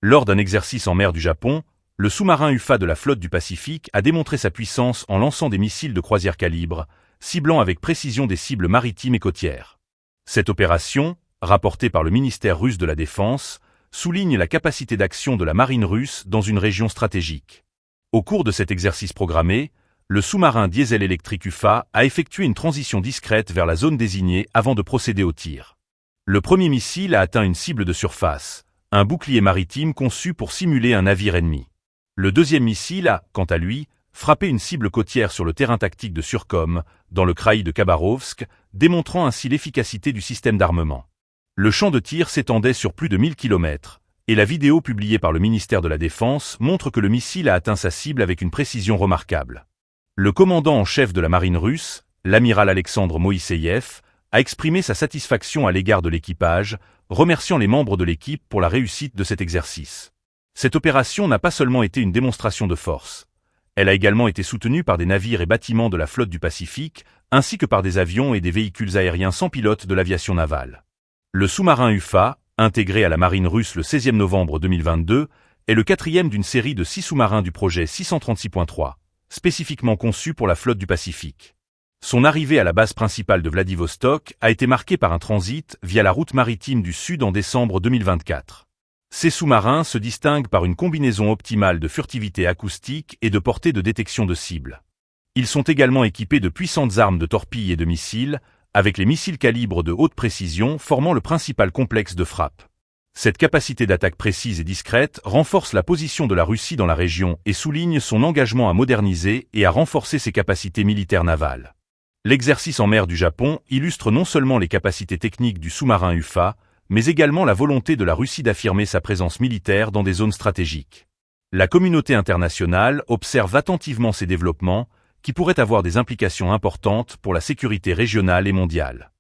Lors d'un exercice en mer du Japon, le sous-marin UFA de la flotte du Pacifique a démontré sa puissance en lançant des missiles de croisière calibre, ciblant avec précision des cibles maritimes et côtières. Cette opération, rapportée par le ministère russe de la Défense, souligne la capacité d'action de la marine russe dans une région stratégique. Au cours de cet exercice programmé, le sous-marin diesel-électrique UFA a effectué une transition discrète vers la zone désignée avant de procéder au tir. Le premier missile a atteint une cible de surface, un bouclier maritime conçu pour simuler un navire ennemi. Le deuxième missile a, quant à lui, frappé une cible côtière sur le terrain tactique de Surkom, dans le kraï de Khabarovsk, démontrant ainsi l'efficacité du système d'armement. Le champ de tir s'étendait sur plus de 1000 km, et la vidéo publiée par le ministère de la Défense montre que le missile a atteint sa cible avec une précision remarquable. Le commandant en chef de la marine russe, l'amiral Alexandre Moïseïev, a exprimé sa satisfaction à l'égard de l'équipage, remerciant les membres de l'équipe pour la réussite de cet exercice. Cette opération n'a pas seulement été une démonstration de force. Elle a également été soutenue par des navires et bâtiments de la flotte du Pacifique, ainsi que par des avions et des véhicules aériens sans pilote de l'aviation navale. Le sous-marin UFA, intégré à la marine russe le 16 novembre 2022, est le quatrième d'une série de 6 sous-marins du projet 636.3, spécifiquement conçu pour la flotte du Pacifique. Son arrivée à la base principale de Vladivostok a été marquée par un transit via la route maritime du Sud en décembre 2024. Ces sous-marins se distinguent par une combinaison optimale de furtivité acoustique et de portée de détection de cibles. Ils sont également équipés de puissantes armes de torpilles et de missiles, avec les missiles calibre de haute précision formant le principal complexe de frappe. Cette capacité d'attaque précise et discrète renforce la position de la Russie dans la région et souligne son engagement à moderniser et à renforcer ses capacités militaires navales. L'exercice en mer du Japon illustre non seulement les capacités techniques du sous-marin UFA, mais également la volonté de la Russie d'affirmer sa présence militaire dans des zones stratégiques. La communauté internationale observe attentivement ces développements, qui pourraient avoir des implications importantes pour la sécurité régionale et mondiale.